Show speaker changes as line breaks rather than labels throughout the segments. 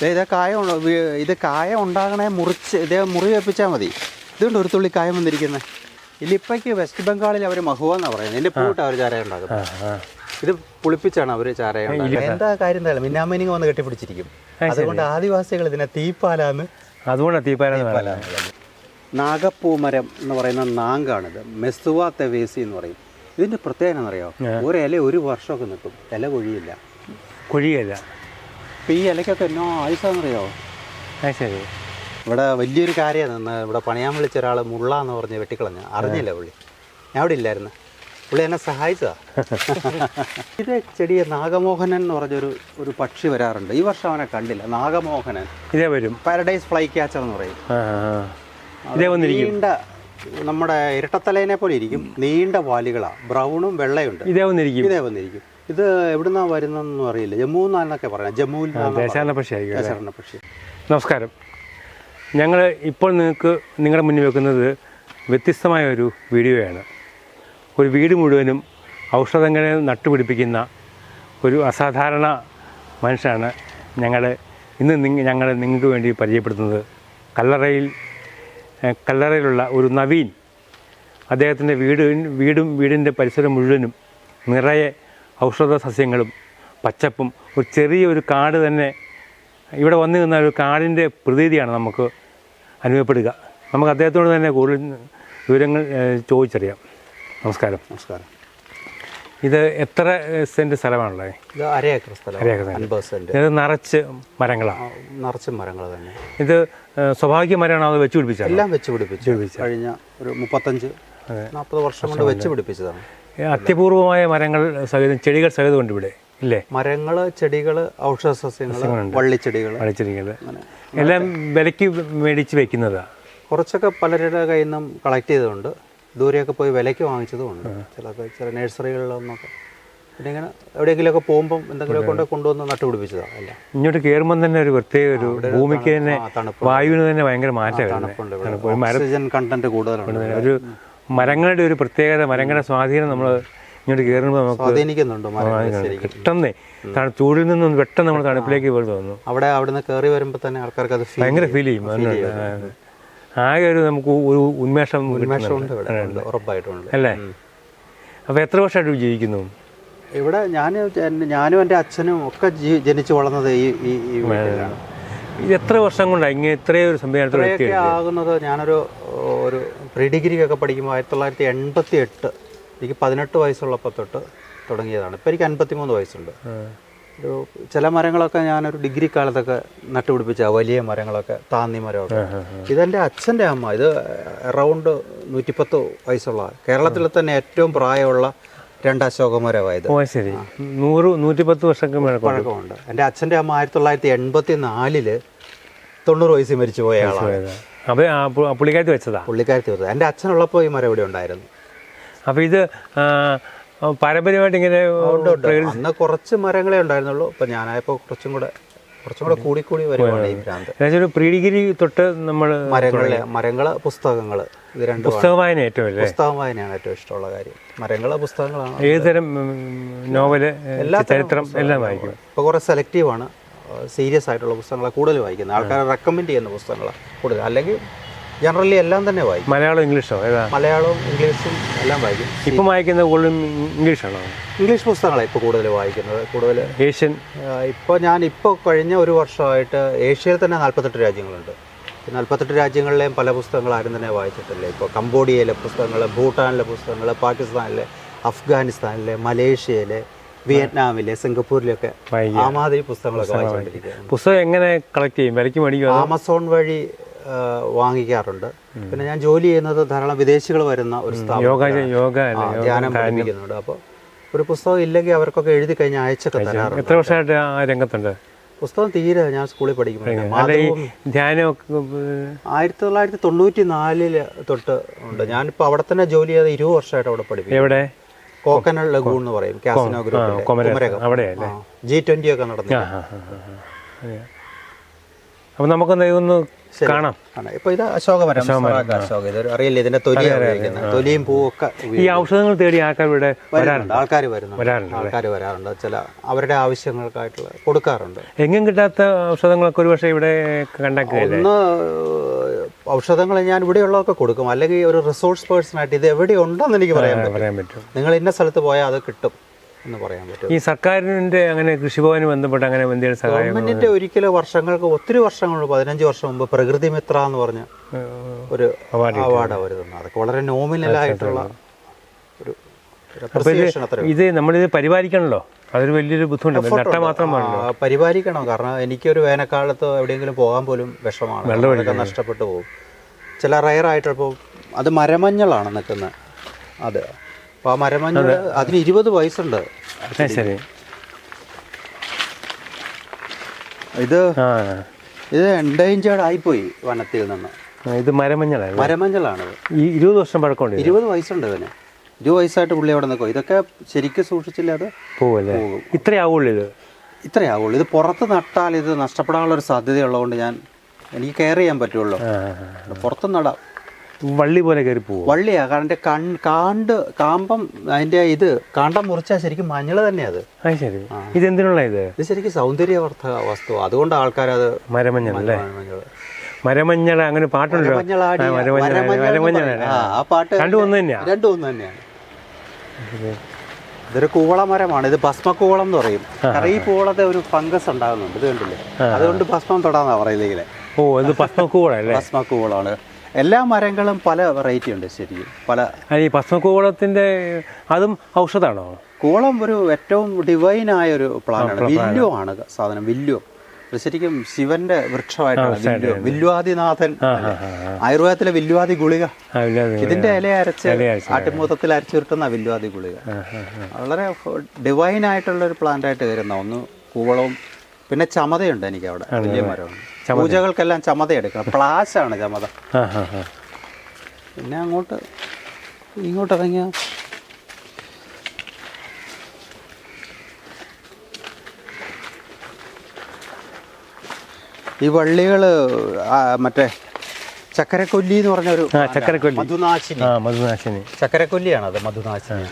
ഇത് കായ ഉണ്ടാകണേ മുറിച്ച് ഇതേ മുറി വെപ്പിച്ചാൽ മതി. ഇതുകൊണ്ട് ഒരു തുള്ളി കായം വന്നിരിക്കുന്നത്. ഇല്ലിപ്പയ്ക്ക് വെസ്റ്റ് ബംഗാളിൽ അവർ മഹുവ എന്നാണ് പറയുന്നത്. ഇതിൻ്റെ പൂട്ടാണ് അവർ ചാര ഉണ്ടാക്കുന്നത്. ഇത് പുളിപ്പിച്ചാണ് അവർ ചാര ഉണ്ടാക്കുന്നത്. എന്താ കാര്യം എന്തായാലും മിന്നാമിനിങ് വന്ന് കെട്ടിപ്പിടിച്ചിരിക്കും. അതുകൊണ്ട് ആദിവാസികൾ ഇതിനെ തീപ്പാലാന്ന്.
അതുകൊണ്ടാണ് തീപ്പാല.
നാഗപ്പൂമരം എന്ന് പറയുന്ന നാങ്കാണിത്. മെസ്സുവ തെവേസി എന്ന് പറയും. ഇതിൻ്റെ പ്രത്യേകത എന്നറിയോ, ഒരു ഇല ഒരു വർഷമൊക്കെ നിൽക്കും, ഇല കൊഴിയില്ല. ഇപ്പം ഈ ഇലയ്ക്കൊക്കെ എന്നോ ആയുസാന്നറിയോ.
ശരി.
ഇവിടെ വലിയൊരു കാര്യം നിന്ന് ഇവിടെ പണിയാൻ വിളിച്ച ഒരാൾ മുള്ളാന്ന് പറഞ്ഞ് വെട്ടിക്കളഞ്ഞ അറിഞ്ഞില്ല പുള്ളി. ഞാൻ അവിടെ ഇല്ലായിരുന്നു. പുള്ളി എന്നെ സഹായിച്ചതാ. ഇത് ചെടിയെ നാഗമോഹനൻ എന്ന് പറഞ്ഞൊരു പക്ഷി വരാറുണ്ട്. ഈ വർഷം അവനെ കണ്ടില്ല. നാഗമോഹനൻ
ഇതേ വരും.
പാരഡൈസ് ഫ്ലൈ ക്യാച്ചർ എന്ന് പറയും.
നീണ്ട
നമ്മുടെ ഇരട്ടത്തലേനെ പോലെ ഇരിക്കും. നീണ്ട വാലുകളാണ്, ബ്രൗണും വെള്ളയുണ്ട്.
ഇതേ വന്നിരിക്കും.
ഇത് എവിടുന്നാ വരുന്നതെന്നും അറിയില്ല. ജമ്മുന്നാന്നൊക്കെ പറയാം. ജമ്മുവിൽ
പക്ഷി. നമസ്കാരം. ഞങ്ങൾ ഇപ്പോൾ നിങ്ങളുടെ മുന്നിൽ വെക്കുന്നത് വ്യത്യസ്തമായ ഒരു വീഡിയോയാണ്. ഒരു വീട് മുഴുവനും ഔഷധങ്ങളെ നട്ടുപിടിപ്പിക്കുന്ന ഒരു അസാധാരണ മനുഷ്യനാണ് ഇന്ന് നിങ്ങൾക്ക് വേണ്ടി പരിചയപ്പെടുത്തുന്നത്. കല്ലറയിലുള്ള ഒരു നവീൻ. അദ്ദേഹത്തിൻ്റെ വീടിൻ്റെ പരിസരം മുഴുവനും നിറയെ ഔഷധ സസ്യങ്ങളും പച്ചപ്പും ഒരു ചെറിയൊരു കാട് തന്നെ. ഇവിടെ വന്നു നിന്ന ഒരു കാടിൻ്റെ പ്രതീതിയാണ് നമുക്ക് അനുഭവപ്പെടുക. നമുക്ക് അദ്ദേഹത്തോട് തന്നെ കൂടുതൽ വിവരങ്ങൾ ചോദിച്ചറിയാം. നമസ്കാരം. ഇത് എത്ര സെൻറ്റ് സ്ഥലമാണുള്ളത്?
ഇത് അര ഏക്കർ സ്ഥലം. 50 സെൻറ്റ്.
ഇത് നിറച്ച് മരങ്ങളാണ്.
നിറച്ച് മരങ്ങൾ തന്നെ.
ഇത് സ്വാഭാവിക മരമാണോ അത് വെച്ച് പിടിപ്പിച്ചത്?
എല്ലാം വെച്ച് പിടിപ്പിച്ചു. കഴിഞ്ഞ ഒരു 35-40 വർഷം കൊണ്ട് വെച്ച് പിടിപ്പിച്ചതാണ്.
അത്യപൂർവമായ മരങ്ങൾ സഹിതം ചെടികൾ സഹിതം ഉണ്ട് ഇവിടെ ഇല്ലേ?
മരങ്ങൾ, ചെടികൾ, ഔഷധ സസ്യങ്ങൾ, വള്ളിച്ചെടികൾ
എല്ലാം വിലയ്ക്ക് മേടിച്ച് വെക്കുന്നതാണ്.
കുറച്ചൊക്കെ പലരുടെ കയ്യിൽ നിന്നും കളക്ട് ചെയ്തതുകൊണ്ട്, ദൂരെയൊക്കെ പോയി വിലയ്ക്ക് വാങ്ങിച്ചതുമുണ്ട്. ചില നഴ്സറികളിലൊന്നൊക്കെ. പിന്നെ ഇങ്ങനെ എവിടെയെങ്കിലുമൊക്കെ പോകുമ്പം എന്തെങ്കിലുമൊക്കെ കൊണ്ടുവന്ന് നട്ടുപിടിപ്പിച്ചതാണ്. അല്ല,
ഇങ്ങോട്ട് കയറുമ്പം തന്നെ ഒരു പ്രത്യേക ഒരു ഭൂമിക്ക് തന്നെ വായുവിന് തന്നെ ഭയങ്കര മാറ്റമാണ്.
ഓക്സിജൻ കണ്ടന്റ് കൂടുതലുണ്ട്.
ഒരു മരങ്ങളുടെ ഒരു പ്രത്യേകത, മരങ്ങളുടെ സ്വാധീനം നമ്മൾ ഇങ്ങോട്ട് കയറുമ്പോൾ നമുക്ക്
സ്വാധീനിക്കുന്നുണ്ട്.
പെട്ടെന്ന് ചൂടിൽ നിന്നും പെട്ടെന്ന് നമ്മൾ തണുപ്പിലേക്ക് തോന്നുന്നു.
അവിടുന്ന് കയറി വരുമ്പോൾ തന്നെ ആൾക്കാർക്ക് അത്
ഭയങ്കര ഫീൽ ചെയ്യും. ആകെ ഒരു നമുക്ക് ഒരു ഉന്മേഷം
ഉറപ്പായിട്ടുണ്ട്
അല്ലേ? അപ്പോൾ എത്ര വർഷമായിട്ട് ജീവിക്കുന്നു
ഇവിടെ? ഞാനും എൻ്റെ അച്ഛനും ഒക്കെ ജനിച്ചു വളർന്നത് ഈ വീട്ടിലാണ്.
ഇത് എത്ര വർഷം കൊണ്ടാണ് ഇങ്ങനെ ഇത്രയും ഒരു സംവിധാനത്തിലൊക്കെ
ആകുന്നത്? ഞാനൊരു പ്രീ ഡിഗ്രിക്കൊക്കെ പഠിക്കുമ്പോൾ 1988 എനിക്ക് 18 വയസ്സുള്ളപ്പോൾ തൊട്ട് തുടങ്ങിയതാണ്. ഇപ്പോൾ എനിക്ക് 53 വയസ്സുണ്ട്. ചില മരങ്ങളൊക്കെ ഞാനൊരു ഡിഗ്രി കാലത്തൊക്കെ നട്ടുപിടിപ്പിച്ച വലിയ മരങ്ങളൊക്കെ, താന്നി മരമൊക്കെ. ഇതെൻ്റെ അച്ഛൻ്റെ അമ്മ. ഇത് അറൗണ്ട് 110 വയസ്സുള്ള, കേരളത്തിൽ തന്നെ ഏറ്റവും പ്രായമുള്ള 2 അശോകമരമായത്.
ശരി. 100-110 വർഷങ്ങൾക്ക്
പഴക്കമുണ്ട്. എൻ്റെ അച്ഛൻ്റെ അമ്മ 1984 90 വയസ്സിൽ മരിച്ചു പോയ ആളാണ്.
പുള്ളിക്കാരത്തി വെച്ചതാ?
പുള്ളിക്കാരത്തി വെച്ചത്. എൻ്റെ അച്ഛനുള്ളപ്പോൾ ഈ മരം ഇവിടെ ഉണ്ടായിരുന്നു.
അപ്പോൾ ഇത് പാരമ്പര്യമായിട്ട് ഇങ്ങനെ
അന്ന് കുറച്ച് മരങ്ങളെ ഉണ്ടായിരുന്നുള്ളൂ. ഇപ്പം ഞാനായപ്പോൾ കുറച്ചും കൂടെ കൂടി വരുവാണ് ഈ ഭ്രാന്ത്.
പ്രീ ഡിഗ്രി തൊട്ട് നമ്മൾ
മരങ്ങള്, പുസ്തകങ്ങൾ, ഇത് രണ്ടും.
പുസ്തക വായന
പുസ്തകം വായനയാണ് ഏറ്റവും ഇഷ്ടമുള്ള കാര്യം. മരങ്ങള്, പുസ്തകങ്ങളാണ്.
ഏതുതരം നോവല്, ചരിത്രം എല്ലാം വായിക്കും.
ഇപ്പോൾ കുറേ സെലക്റ്റീവാണ്. സീരിയസ് ആയിട്ടുള്ള പുസ്തകങ്ങളാണ് കൂടുതൽ വായിക്കുന്നത്. ആൾക്കാരെ റെക്കമെൻഡ് ചെയ്യുന്ന പുസ്തകങ്ങളാണ് കൂടുതൽ. അല്ലെങ്കിൽ ജനറലി എല്ലാം തന്നെ വായിക്കും.
മലയാളം, ഇംഗ്ലീഷോ?
മലയാളവും ഇംഗ്ലീഷും എല്ലാം വായിക്കും.
ഇപ്പം വായിക്കുന്നത് കൂടുതലും ഇംഗ്ലീഷാണോ?
ഇംഗ്ലീഷ് പുസ്തകങ്ങളാണ് ഇപ്പോൾ കൂടുതൽ വായിക്കുന്നത്. കൂടുതൽ
ഏഷ്യൻ.
ഇപ്പോൾ കഴിഞ്ഞ ഒരു വർഷമായിട്ട് ഏഷ്യയിൽ തന്നെ 48 രാജ്യങ്ങളുണ്ട്. 48 രാജ്യങ്ങളിലെയും പല പുസ്തകങ്ങൾ ആരും തന്നെ വായിച്ചിട്ടില്ല. ഇപ്പോൾ കംബോഡിയയിലെ പുസ്തകങ്ങൾ, ഭൂട്ടാനിലെ പുസ്തകങ്ങൾ, പാകിസ്ഥാനിലെ, അഫ്ഗാനിസ്ഥാനിലെ, മലേഷ്യയിലെ, വിയറ്റ്നാമിലെ, സിംഗപ്പൂരിലൊക്കെ ആമാതിരി പുസ്തകങ്ങളൊക്കെ വായിച്ചുകൊണ്ടിരിക്കുകയാണ്.
പുസ്തകം എങ്ങനെ കളക്ട് ചെയ്യും? വിലയ്ക്ക് മേടിക്കും?
ആമസോൺ വഴി വാങ്ങിക്കാറുണ്ട്. പിന്നെ ഞാൻ ജോലി ചെയ്യുന്നത് ധാരാളം വിദേശികൾ വരുന്ന ഒരു ധ്യാനം പഠിപ്പിക്കുന്നുണ്ട്. അപ്പോൾ ഒരു പുസ്തകം ഇല്ലെങ്കിൽ അവർക്കൊക്കെ എഴുതി കഴിഞ്ഞാൽ അയച്ചൊക്കെ തരാറുണ്ട്.
എത്ര വർഷമായിട്ട് ആ രംഗത്തുണ്ട്?
പുസ്തകം തീരെ ഞാൻ സ്കൂളിൽ പഠിക്കുമ്പോൾ 1994 തൊട്ട് ഉണ്ട്. ഞാനിപ്പോൾ അവിടെ തന്നെ ജോലി ചെയ്ത് 20 വർഷമായിട്ട് അവിടെ പഠിപ്പിക്കും.
എവിടെ?
കോക്കനൽ ലഗൂൺ എന്ന് പറയും. കാസിനോ ഗ്രൂപ്പിലെ G20 ഒക്കെ നടന്നു.
അപ്പം നമുക്കൊന്ന് ഇതൊന്ന് കാണാം.
ഇപ്പൊ ഇത് അശോകമരം, അശോക. ഇത് അറിയില്ല, ഇതിന്റെ തൊലിയും പൂവൊക്കെ.
ഈ ഔഷധങ്ങൾ തേടി ആൾക്കാർ ഇവിടെ വരാറുണ്ട്.
ആൾക്കാർ വരാറുണ്ട്. ചില അവരുടെ ആവശ്യങ്ങൾക്കായിട്ടുള്ള കൊടുക്കാറുണ്ട്.
എങ്ങും കിട്ടാത്ത ഔഷധങ്ങളൊക്കെ ഒരു പക്ഷേ ഇവിടെ കണ്ടാക്കില്ല.
ഒന്ന് ഔഷധങ്ങൾ ഞാൻ ഇവിടെയുള്ളതൊക്കെ കൊടുക്കും, അല്ലെങ്കിൽ ഒരു റിസോഴ്സ് പേഴ്സൺ ആയിട്ട് ഇത് എവിടെ ഉണ്ടെന്ന് എനിക്ക് പറയാൻ പറ്റും. നിങ്ങൾ ഇന്ന സ്ഥലത്ത് പോയാൽ അത് കിട്ടും എന്ന് പറയാൻ പറ്റും.
ഈ സർക്കാരിന്റെ അങ്ങനെ കൃഷിഭവന് ബന്ധപ്പെട്ട് അങ്ങനെ എന്തെങ്കിലും സഹായം?
ഗവൺമെന്റിന്റെ ഒരിക്കലും ഒത്തിരി വർഷങ്ങൾ 15 വർഷം മുമ്പ് പ്രകൃതി മിത്ര എന്ന് പറഞ്ഞ ഒരു അവാർഡ് അവർ തന്നു. അതൊക്കെ വളരെ നോമിനലായിട്ടുള്ള ഒരു
ഇത് നമ്മളിത് പരിപാലിക്കണല്ലോ, അതൊരു വലിയൊരു ബുദ്ധിമുട്ട്. നട്ടാൽ മാത്രം
പരിപാലിക്കണം. കാരണം എനിക്കൊരു വേനൽക്കാലത്ത് എവിടെയെങ്കിലും പോകാൻ പോലും വിഷമാണ്, വെള്ളമൊക്കെ നഷ്ടപ്പെട്ടു പോകും. ചില റയറായിട്ട് ഇപ്പോൾ അത് മരമഞ്ഞളാണ് നിൽക്കുന്നത്. അത് അപ്പോൾ ആ മരമഞ്ഞൾ അതിന് 20 വയസ്സുണ്ട്.
ശരി.
ഇത് എൻഡേഞ്ചേർഡ് ആയിപ്പോയി വനത്തിൽ നിന്ന്.
ഇത് മരമഞ്ഞളാണ്.
ഈ 20 വർഷം പഴക്കമുണ്ട്. 20 വയസ്സുണ്ട് ഇതിന്. 20 വയസ്സായിട്ട് പുള്ളി അവിടെ നിൽക്കും. ഇതൊക്കെ ശരിക്കും സൂക്ഷിച്ചില്ല അത് പോകും.
ഇത്രയാവുള്ളൂ.
ഇത് പുറത്ത് നട്ടാൽ ഇത് നഷ്ടപ്പെടാനുള്ള ഒരു സാധ്യതയുള്ളതുകൊണ്ട് എനിക്ക് കെയർ ചെയ്യാൻ പറ്റുള്ളൂ. പുറത്ത് നടാം.
വള്ളി പോലെ കയറി പോകും.
വള്ളിയാ, കാരണം അതിന്റെ കാണ്ടം മുറിച്ചാൽ ശരിക്കും മഞ്ഞൾ തന്നെയാ അത്.
ശരി. ഇതെന്തിനുള്ള ഇത്
ശരിക്കും സൗന്ദര്യവർദ്ധക വസ്തു. അതുകൊണ്ട് ആൾക്കാരത്
മരമഞ്ഞൾ മരമഞ്ഞൾ അങ്ങനെ പാട്ടുണ്ടല്ലോ.
ആ പാട്ട്
രണ്ടും ഒന്ന് തന്നെയാണ്.
ഇതൊരു കൂവളമരമാണ്. ഇത് ഭസ്മക്കൂവളം എന്ന് പറയും. കറി കൂവളത്തെ ഒരു ഫംഗസ് ഉണ്ടാകുന്നുണ്ട്, ഇത് കണ്ടില്ലേ? അതുകൊണ്ട് ഭസ്മം തൊടാന്നാ പറയുന്നത്.
ഇത്
ഭസ്മക്കൂവളമാണ്. എല്ലാ മരങ്ങളും പല വെറൈറ്റി ഉണ്ട് ശരിക്കും.
ഈ ഭസ്മക്കൂവളത്തിന്റെ അതും ഔഷധമാണോ?
കൂവളം ഒരു ഏറ്റവും ഡിവൈനായ ഒരു പ്ലാന്റാണ്. വില്ലുവാണ് സാധനം. വില്ലുവം ശരിക്കും ശിവന്റെ വൃക്ഷമായിട്ടാണ്. വില്വാദിനാഥൻ, ആയുർവേദത്തിലെ വില്വാദി ഗുളിക. ഇതിന്റെ ഇല അരച്ച് ആട്ടിമൂത്തത്തിൽ അരച്ചുരുട്ടുന്ന വില്വാദി ഗുളിക. വളരെ ഡിവൈൻ ആയിട്ടുള്ള ഒരു പ്ലാന്റ് ആയിട്ട് വരുന്ന ഒന്ന് കൂവളവും. പിന്നെ ചമതയുണ്ട് എനിക്ക് അവിടെ, വലിയ മരമാണ്. പൂജകൾക്കെല്ലാം ചമത എടുക്കണം. പ്ലാശാണ് ചമത. പിന്നെ ഇങ്ങോട്ട് ഇറങ്ങിയ ഈ വള്ളികൾ മറ്റേ ചക്കരക്കൊല്ലി എന്ന് പറഞ്ഞ ഒരു മധുനാശിനി. ചക്കരക്കൊല്ലിയാണ് അത്, മധുനാശിനി.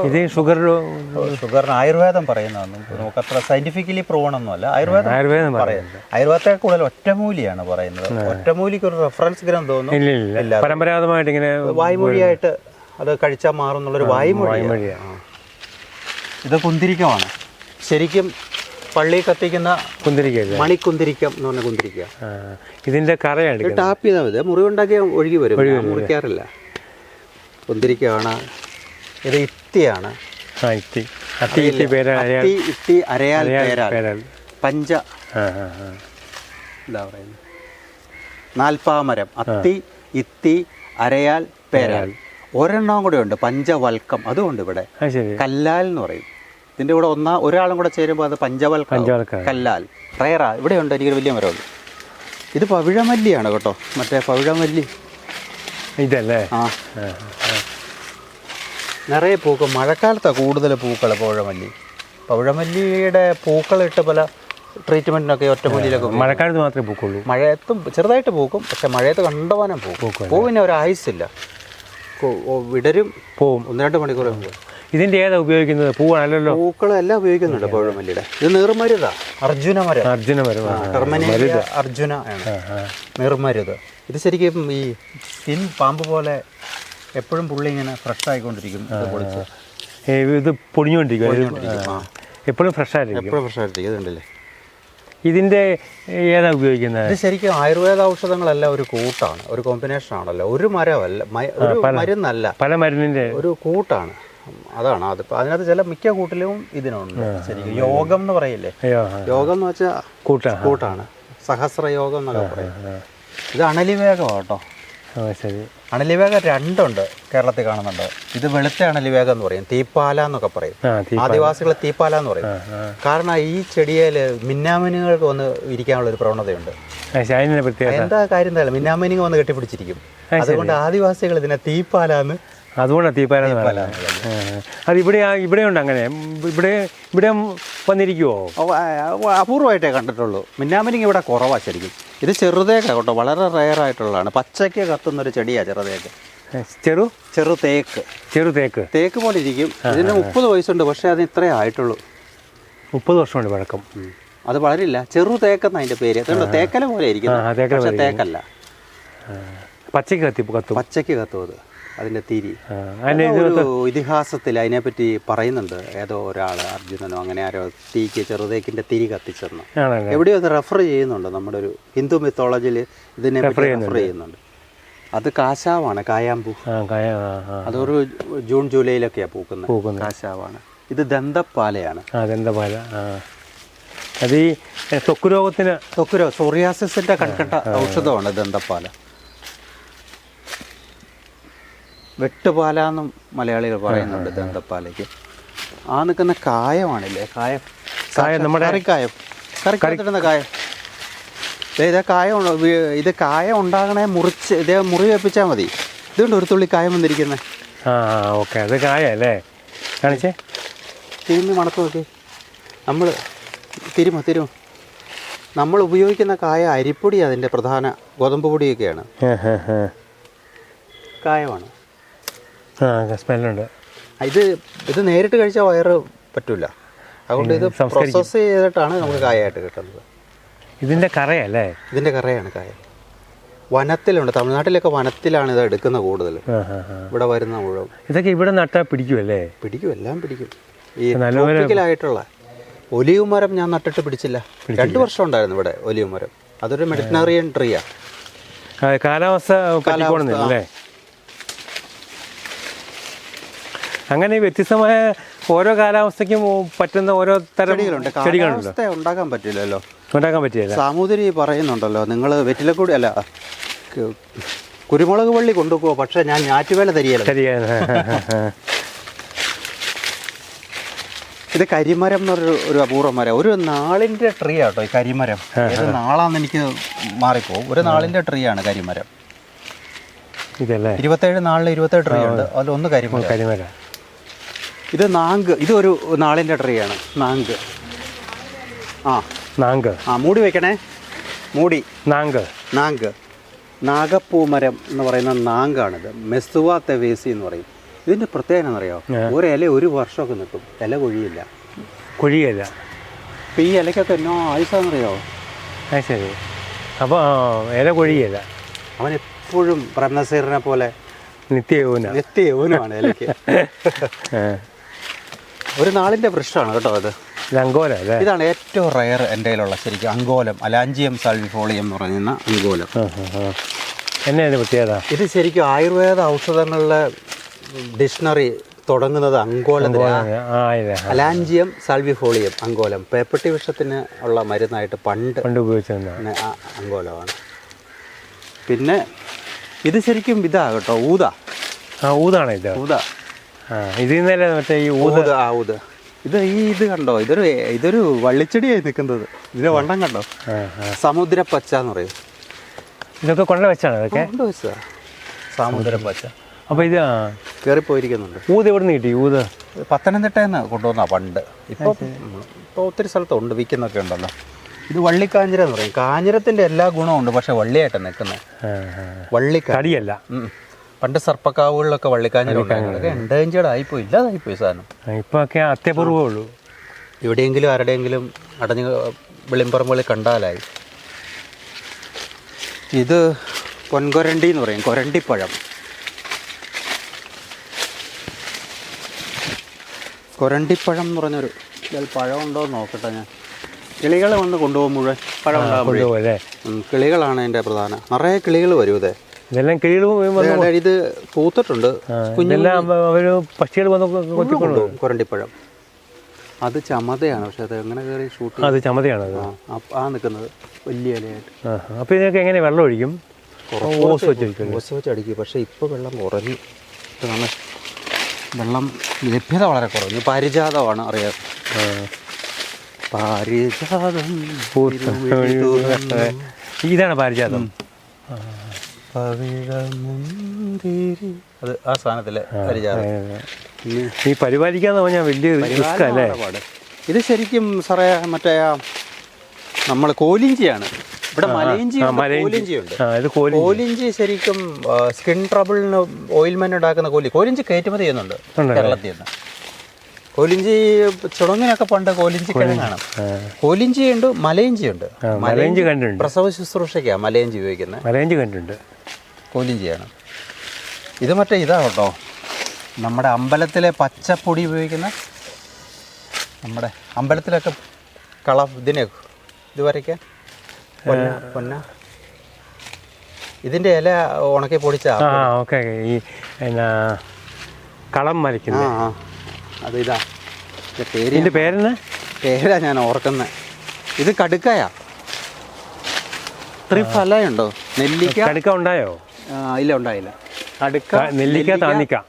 ഇത്
ഷുഗറിന് ആയുർവേദം പറയുന്നതാണ്. നമുക്കത്ര സയന്റിഫിക്കലി പ്രൂവൺ ഒന്നുമല്ല. ആയുർവേദം പറയുന്നത്. ആയുർവേദത്തെ കൂടുതൽ ഒറ്റമൂലിയാണ് പറയുന്നത്. ഒറ്റമൂലിക്ക് ഒരു റെഫറൻസ് ഗ്രന്ഥമൊന്നും ഇല്ല.
പരമ്പരാഗതമായിട്ട് ഇങ്ങനെ
വായ്മൊഴിയായിട്ട് അത് കഴിച്ചാൽ മാറും എന്നുള്ളൊരു വായ്മൊഴിയാണ്. ഇത് കുന്തിരിക്കമാണ്. ശരിക്കും പള്ളി കത്തിക്കുന്ന മണിക്കുന്തിരിക്കം എന്ന് പറഞ്ഞ കുന്തിരിക്ക.
ഇതിന്റെ കറയാണ്
ടാപ്പ് ചെയ്താൽ മതി. മുറിവുണ്ടാക്കി ഒഴുകി വരും, മുറിക്കാറില്ല. കുന്തിരിക്കമാണ്. ഇത് ഇത്തിയാണ്. ഇത്തി, അരയാൽ, പഞ്ച, എന്താ പറയുന്നത്, നാൽപ്പാമരം. അത്തി, ഇത്തി, അരയാൽ, പേരാൽ. ഒരെണ്ണം കൂടെ ഉണ്ട്, പഞ്ചവൽക്കം. അതുകൊണ്ട് ഇവിടെ കല്ലാൽ എന്ന് പറയും. ഇതിൻ്റെ കൂടെ ഒരാളും കൂടെ ചേരുമ്പോൾ അത് പഞ്ചവൽക്കം, കല്ലാൽ. റയറാ. ഇവിടെയുണ്ട് എനിക്കൊരു വലിയ മരമുണ്ട്. ഇത് പവിഴമല്ലിയാണ് കേട്ടോ, മറ്റേ പവിഴമല്ലി.
ഇതല്ലേ?
നിറയെ പൂക്കൾ. മഴക്കാലത്താണ് കൂടുതൽ പൂക്കൾ പവിഴമല്ലിയുടെ പൂക്കളിട്ട് പല ട്രീറ്റ്മെൻറ്റിനൊക്കെ ഒറ്റമൂലിയിലൊക്കെ.
മഴക്കാലത്ത് മാത്രമേ പൂക്കുള്ളൂ.
മഴയത്തും ചെറുതായിട്ട് പൂക്കും, പക്ഷെ മഴയത്ത് കണ്ടവാനം പൂക്കും. പൂവിന് ഒരു ആയുസില്ല. വിടരും, പോവും. 1-2 മണിക്കൂർ പോകും.
ഇതിന്റെ ഏതാ ഉപയോഗിക്കുന്നത്? പൂവാണല്ലോ.
പൂക്കളെല്ലാം ഉപയോഗിക്കുന്നുണ്ട് പവിഴമല്ലിയുടെ. ഇത് നീർമരുതാ, അർജുനമരം. ടെർമിനേലിയ അർജുന ആണ് നീർമരുത്. ഇത് ശരിക്കും ഈ സ്കിൻ പാമ്പ് പോലെ എപ്പോഴും പുള്ളി ഇങ്ങനെ ഫ്രഷ് ആയിക്കൊണ്ടിരിക്കും.
ഇത് പൊടിഞ്ഞുകൊണ്ടിരിക്കും, എപ്പോഴും ഫ്രഷ് ആയിട്ടിരിക്കും.
ഇതുണ്ടല്ലേ?
ഇതിന്റെ ഏതാ ഉപയോഗിക്കുന്നത്?
ഇത് ശരിക്കും ആയുർവേദ ഔഷധങ്ങളെല്ലാം ഒരു കൂട്ടാണ്, ഒരു കോമ്പിനേഷൻ ആണല്ലോ. ഒരു മരമല്ല, ഒരു മരുന്നല്ല,
പല മരുന്നിന്റെ ഒരു
കൂട്ടാണ്. അതാണ് അത്. അതിനകത്ത് ചില മിക്ക കൂട്ടിലും ഇതിനുണ്ട്. ശരിക്കും യോഗം എന്ന് പറയില്ലേ? യോഗം എന്ന് വെച്ചാൽ കൂട്ടാണ്. സഹസ്രയോഗം എന്നൊക്കെ പറയും. ഇത് അണലിവേഗമാണ് കേട്ടോ.
ശരി.
അണലിവേഗം 2 ഉണ്ട് കേരളത്തിൽ കാണുന്നുണ്ട്. ഇത് വെളുത്ത അണലിവേഗം എന്ന് പറയും, തീപ്പാല എന്നൊക്കെ പറയും. ആദിവാസികൾ തീപ്പാല എന്ന് പറയും. കാരണം ഈ ചെടിയിൽ മിന്നാമിനുകൾക്ക് വന്ന് ഇരിക്കാനുള്ള ഒരു പ്രവണതയുണ്ട്. എന്താ കാര്യം? മിന്നാമിനുകൾ വന്ന് കെട്ടിപ്പിടിച്ചിരിക്കും. അതുകൊണ്ട് ആദിവാസികൾ ഇതിനെ തീപ്പാല എന്ന്
അതുകൊണ്ടാണ് തീപ്പാല എന്ന് പറയുന്നത്. അത് ഇവിടെ ഉണ്ട് അങ്ങനെ ഇവിടെ വന്നിരിക്കുമോ?
അപൂർവമായിട്ടേ കണ്ടിട്ടുള്ളൂ. മിന്നാമിനിങ് ഇവിടെ കുറവാണ് ശരിക്കും. ഇത് ചെറുതേക്ക കേട്ടോ, വളരെ റെയറായിട്ടുള്ളതാണ്. പച്ചയ്ക്ക് കത്തുന്നൊരു ചെടിയാണ് ചെറുതേക്ക്. തേക്ക് പോലെ ഇരിക്കും. ഇതിന് 30 വയസ്സുണ്ട്, പക്ഷേ അതിന് ഇത്രേ ആയിട്ടുള്ളൂ.
30 വർഷമുണ്ട് പഴക്കം.
അത് വളരില്ല. ചെറു തേക്കെന്ന് അതിൻ്റെ പേര്. അതുകൊണ്ട് തേക്കല പോലെ ഇരിക്കുന്നു, പക്ഷേ തേക്കല്ല.
പച്ചയ്ക്ക്
കത്തും അത്. അതിൻ്റെ തിരി ഒരു ഇതിഹാസത്തിൽ അതിനെപ്പറ്റി പറയുന്നുണ്ട്. ഏതോ ഒരാൾ, അർജുനനോ അങ്ങനെ ആരോ തീക്ക് ചെറുതേക്കിൻ്റെ തിരി കത്തിച്ചെന്ന് എവിടെയോ അത് റെഫർ ചെയ്യുന്നുണ്ട്. നമ്മുടെ ഒരു ഹിന്ദു മിത്തോളജിയിൽ ഇതിനെ റെഫർ ചെയ്യുന്നുണ്ട്. അത് കാശാവാണ്, കായാമ്പൂ. അതൊരു ജൂൺ ജൂലൈയിലൊക്കെയാണ് പൂക്കുന്നത്. കാശാവാണ്. ഇത് ദന്തപ്പാലയാണ്.
ദന്തപ്പാല അത് ഈ ത്വക്ക്
സോറിയാസിന്റെ കൺകണ്ട ഔഷധമാണ് ദന്തപ്പാല. വെട്ടുപാല എന്നും മലയാളികൾ പറയുന്നുണ്ട് ദന്തപ്പാലയ്ക്ക്. ആ നിൽക്കുന്ന കായമാണില്ലേ, കായം, നമ്മുടെ കറിക്കായം, കറിക്കിടുന്ന കായം. ഇത് കായം ഉണ്ടാകണേ മുറിച്ച് ഇതേ മുറി വെപ്പിച്ചാൽ മതി. ഇതുകൊണ്ട് ഒരു തുള്ളി കായം വന്നിരിക്കുന്നത്.
ഓക്കെ, അത് കായല്ലേ? കാണിച്ചേ,
തിരുമ്മി മണത്ത് നോക്കി. തിരുമ നമ്മൾ ഉപയോഗിക്കുന്ന കായ അരിപ്പൊടി, അതിൻ്റെ പ്രധാന ഗോതമ്പ് പൊടിയൊക്കെയാണ്. കായമാണ്.
സ്മെല്ലുണ്ട്.
ഇത് നേരിട്ട് കഴിച്ചാൽ വയറ് പറ്റില്ല. അതുകൊണ്ട് ഇത് പ്രോസസ്സ് ചെയ്തിട്ടാണ് നമുക്ക് കായയായിട്ട് കിട്ടുന്നത്.
ഇതിൻ്റെ കറയല്ലേ?
ഇതിൻ്റെ കറയാണ് കായ. വനത്തിലുണ്ട്, തമിഴ്നാട്ടിലൊക്കെ വനത്തിലാണ് ഇത് എടുക്കുന്നത് കൂടുതൽ. ഇവിടെ വരുന്ന മുഴുവൻ
ഇതൊക്കെ ഇവിടെ നട്ടാൽ പിടിക്കുമല്ലേ?
പിടിക്കും, എല്ലാം പിടിക്കും. ഈ ട്രോപ്പിക്കലായിട്ടുള്ള ഒലിവ് മരം ഞാൻ നട്ടിട്ട് പിടിച്ചില്ല. 2 വർഷം ഉണ്ടായിരുന്നു ഇവിടെ ഒലിവ് മരം. അതൊരു മെഡിറ്ററേനിയൻ ട്രീയാണ്.
കാലാവസ്ഥ പറ്റിക്കോളുന്നില്ലേ? അങ്ങനെ വ്യത്യസ്തമായ ഓരോ കാലാവസ്ഥയ്ക്കും പറ്റുന്ന ഓരോ തരം ചെടികളുണ്ട്.
ഉണ്ടാക്കാൻ പറ്റില്ലല്ലോ.
സാമൂതിരി
പറയുന്നുണ്ടല്ലോ, നിങ്ങൾ വെറ്റിലക്കൂടി അല്ല കുരുമുളക് വള്ളി കൊണ്ടുപോകുമോ, പക്ഷെ ഞാൻ ഞാറ്റുവേല തരികയില്ല. ഇത് കരിമരം എന്നൊരു അപൂർവ മരം. ഒരു നാളിൻ്റെ ട്രീ ആട്ടോ ഈ കരിമരം. ഏത് നാളാന്ന് എനിക്ക് മാറിപ്പോവും. ഒരു നാളിൻ്റെ ട്രീ ആണ് കരിമരം. 27 നാളിൽ 27 ട്രീ ഉണ്ട്. അതിലൊന്ന് കരിമരം. ഇത് നാങ്ക്. ഇതൊരു നാളിൻ്റെ ട്രീ ആണ്. നാങ്ക്. മൂടി വെക്കണേ. നാങ്ക് നാഗപ്പൂമരം എന്ന് പറയുന്ന നാങ്കാണിത്. മെസ്സുവ തെവേസി എന്ന് പറയും. ഇതിൻ്റെ പ്രത്യേകത എന്നറിയോ? ഒരു ഇല 1 വർഷമൊക്കെ നിൽക്കും. ഇല കൊഴിയില്ല. ഇപ്പം ഈ ഇലയ്ക്കൊക്കെ എന്നോ ആയുസാന്നറിയോ?
ശരി. അപ്പോൾ ഇല കൊഴിയില്ല.
അവൻ എപ്പോഴും ബ്രഹ്മസീറിനെ പോലെ നിത്യയൗവനമാണ് ഇലയ്ക്ക്. ഒരു നാളിൻ്റെ വൃക്ഷമാണ് കേട്ടോ അത്. ഇതാണ് ഏറ്റവും റയർ എൻ്റെ കയ്യിലുള്ള ശരിക്കും അങ്കോലം. അലാഞ്ചിയം സാൽവിഫോളിയം എന്ന് പറയുന്ന അങ്കോലം.
എന്നാണ് പ്രത്യേകത? ഇത്
ശരിക്കും ആയുർവേദ ഔഷധങ്ങളിലെ ഡിക്ഷണറി തുടങ്ങുന്നത് അങ്കോലത്തിലാണ്. അലാഞ്ചിയം സാൽവിഫോളിയം അങ്കോലം പേപ്പട്ടി വിഷത്തിന് ഉള്ള മരുന്നായിട്ട് പണ്ട് ഉപയോഗിച്ചിരുന്ന അങ്കോലമാണ്. പിന്നെ ഇത് ശരിക്കും ഇതാ കേട്ടോ,
ഊതാണ്. ഇതിൽ നിന്നല്ലേ മറ്റേ ഈ ഊത്.
ഇത് കണ്ടോ, ഇതൊരു വള്ളിച്ചെടിയായി നിൽക്കുന്നത്. ഇതിന്റെ വണ്ണം കണ്ടോ? സമുദ്രപ്പച്ച എന്ന് പറയും.
ഇതൊക്കെ കൊണ്ടുവച്ചാണ്
കൊണ്ടുവച്ചതാ സമുദ്രപ്പച്ച.
അപ്പോൾ ഇത്
കയറിപ്പോയിരിക്കുന്നുണ്ട്.
ഊത് എവിടെ നിന്ന് കിട്ടി? ഊത്
പത്തനംതിട്ടയിൽ നിന്ന് കൊണ്ടുവന്നാ പണ്ട്. ഇപ്പോൾ ഒത്തിരി സ്ഥലത്തുണ്ട്, വിൽക്കുന്നൊക്കെ ഉണ്ടല്ലോ. ഇത് വള്ളിക്കാഞ്ഞിര എന്ന് പറയും. കാഞ്ഞിരത്തിന്റെ എല്ലാ ഗുണവും ഉണ്ട്, പക്ഷെ വള്ളിയായിട്ടാണ് നിൽക്കുന്നത്.
വള്ളിക്കടിയല്ല.
പണ്ട് സർപ്പക്കാവുകളിലൊക്കെ വള്ളിക്കാഞ്ഞിരൊക്കെ എൻഡേഞ്ചേർഡ് ആയിപ്പോയി, ഇല്ലാതായിപ്പോയി സാധനം.
ഇപ്പോൾ ഒക്കെ അത്യപൂർവമേ ഉള്ളൂ.
എവിടെയെങ്കിലും ആരുടെയെങ്കിലും അടഞ്ഞ് വെളിമ്പറമ്പുകളിൽ കണ്ടാലായി. ഇത് പൊൻകൊരണ്ടി എന്ന് പറയും, കൊരണ്ടിപ്പഴം. കൊരണ്ടിപ്പഴം എന്ന് പറഞ്ഞൊരു പഴം ഉണ്ടോ എന്ന് നോക്കട്ടെ ഞാൻ. കിളികൾ വന്ന് കൊണ്ടുപോകും മുഴുവൻ പഴം ഉണ്ടാകുമ്പോഴേ. കിളികളാണ് അതിൻ്റെ പ്രധാന. നിറയെ കിളികൾ വരും.
ഇതെല്ലാം കിളികൾ
ഇത് പൂത്തിട്ടുണ്ട്.
പക്ഷികൾ വന്ന്
കൊണ്ടുപോകും കൊരണ്ടിപ്പഴം. അത് ചമതയാണ്, പക്ഷെ അത് എങ്ങനെ കയറി ഷൂട്ട്?
അത് ചമതയാണ്.
നിൽക്കുന്നത് വലിയ ഇലയായിട്ട്.
അപ്പോൾ ഇതിനൊക്കെ എങ്ങനെ വെള്ളം ഒഴിക്കും?
ഓസ് വെച്ച് അടിക്കും. പക്ഷേ ഇപ്പോൾ വെള്ളം കുറഞ്ഞു. വെള്ളം ലഭ്യത വളരെ കുറഞ്ഞു. പാരിജാതമാണ് അറിയാം.
ഇതാണ് പാരിജാതം.
പവിഴമുന്തിരി അത് ആ സാധനത്തിലെ പരിചാരം.
ഈ പരിപാലിക്കാന്ന് പറഞ്ഞാൽ വലിയ റിസ്ക് അല്ലേ?
ഇത് ശരിക്കും സാറേ മറ്റേ നമ്മൾ കോലിഞ്ചിയാണ്. ഇവിടെ മലയിഞ്ചി കോലിഞ്ചിയുണ്ട്. കോലിഞ്ചി ശരിക്കും സ്കിൻ ട്രബിളിന് ഓയിൽമെന്റ് ഉണ്ടാക്കുന്ന കോലിഞ്ചി കയറ്റുമതി ചെയ്യുന്നുണ്ട് കേരളത്തിൽ നിന്ന്. കോലിഞ്ചി ചുടങ്ങിനൊക്കെ പണ്ട് കോലിഞ്ചി കിഴങ്ങാണ്. കോലിഞ്ചിയുണ്ട്, മലയിഞ്ചിയുണ്ട്.
മലയിഞ്ചി കണ്ടിട്ടുണ്ട്.
പ്രസവ ശുശ്രൂഷയ്ക്കാണ് മലയിഞ്ചി ഉപയോഗിക്കുന്നത്.
മലയിഞ്ചി കണ്ടിട്ടുണ്ട്.
കോലിഞ്ചിയാണ് ഇത്. മറ്റേ ഇതാ കേട്ടോ, നമ്മുടെ അമ്പലത്തിലെ പച്ചപ്പൊടി ഉപയോഗിക്കുന്ന, നമ്മുടെ അമ്പലത്തിലൊക്കെ ഇതിനെ ഇത് വരയ്ക്കാൻ പൊന്ന ഇതിൻ്റെ ഇല ഉണക്കി പൊടിച്ച
ഓക്കെ. ഈ കളം വരയ്ക്കുന്ന
അത് ഇതാ.
ഇതിൻ്റെ പേരെന്ന്
പേരാ ഞാൻ ഓർക്കുന്നത്. ഇത് കടുക്കയാ. ത്രിഫലയുണ്ടോ? നെല്ലിക്ക.
കടുക്ക ഉണ്ടായോ?
ഇല്ല, ഉണ്ടായില്ല. കടുക്ക,
നെല്ലിക്ക,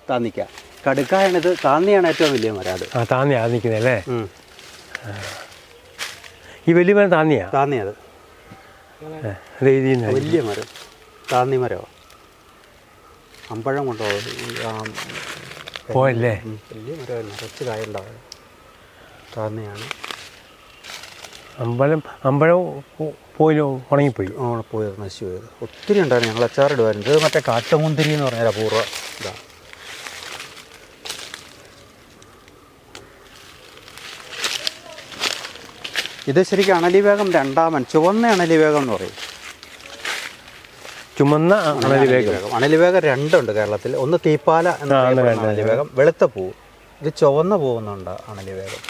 താന്നിക്ക. കടുക്കായാണിത്. താന്നിയാണ് ഏറ്റവും വലിയ മരം. അത്
താന്നിയാ നിൽക്കുന്നല്ലേ? ഈ വലിയ മരം താന്നിയാ?
താന്നി. അത് വലിയ മരം താന്നി മരമോ. അമ്പഴം കൊണ്ടോ
പോയല്ലേ?
വലിയ മരം നിറച്ച് കായുണ്ടാവും. താന്നിയാണ്.
അമ്പഴം പോയില്ലോ, ഉണങ്ങിപ്പോയി.
പോയി, നശിച്ചു പോയത്. ഒത്തിരി ഉണ്ടായിരുന്നു. ഞങ്ങൾ അച്ചാറിടുമായിരുന്നു. ഇത് മറ്റേ കാട്ടുമുന്തിരി എന്ന് പറഞ്ഞാൽ അപൂർവ ഇതാണ്. ഇത് ശരിക്കും അണലിവേഗം രണ്ടാമൻ, ചുവന്ന അണലിവേഗം എന്ന് പറയും.
ചുമന്ന അണലിവേഗം.
അണലിവേഗം രണ്ടുണ്ട് കേരളത്തിൽ. ഒന്ന് തീപ്പാല എന്ന അണലിവേഗം, വെളുത്ത പൂവ്. ഇത് ചുവന്ന പൂവുന്നുണ്ട് അണലിവേഗം.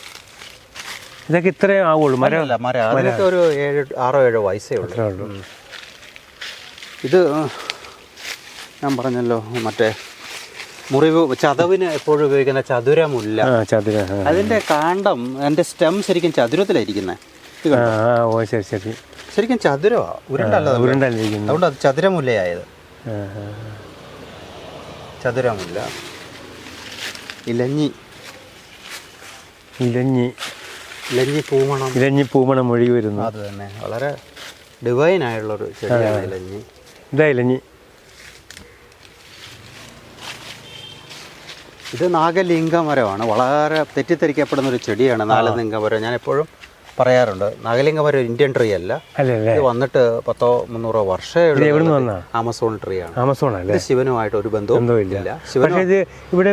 ഇതൊക്കെ ഇത്രേ ആവുള്ളൂ. മരം
അതിനൊക്കെ ഒരു 6-7 വയസ്സേ ഉള്ളൂ. ഇത് ഞാൻ പറഞ്ഞല്ലോ, മറ്റേ മുറിവ് ചതവിന് എപ്പോഴും ഉപയോഗിക്കുന്ന ചതുരമുല്ല. അതിന്റെ കാണ്ഡം, അതിന്റെ സ്റ്റെം ശരിക്കും ചതുരത്തിലായിരിക്കുന്നത്. ശരിക്കും ചതുരമാ, ഉരുണ്ടല്ലിരിക്കുന്നത്. അതുകൊണ്ട് അത് ചതുരമുല്ലയായത്. ചതുരമുല്ല.
ഇലഞ്ഞി പൂമണം ഒഴുകി വരുന്നു.
അത് തന്നെ, വളരെ ഡിവൈൻ ആയുള്ളൊരു ചെടിയാണ് ഇലഞ്ഞി.
ഇതാ ഇലഞ്ഞി.
ഇത് നാഗലിംഗമരമാണ്. വളരെ തെറ്റിദ്ധരിക്കപ്പെടുന്ന ഒരു ചെടിയാണ് നാഗലിംഗമരം. ഞാൻ എപ്പോഴും പറയാറുണ്ട്, നാഗലിംഗമരം ഇന്ത്യൻ ട്രീ അല്ല. ഇത് വന്നിട്ട് 100-300 വർഷമേ. ആമസോൺ ട്രീ ആണ്. ഇത് ശിവനുമായിട്ട് ഒരു ബന്ധവും ഇല്ല.
ഇവിടെ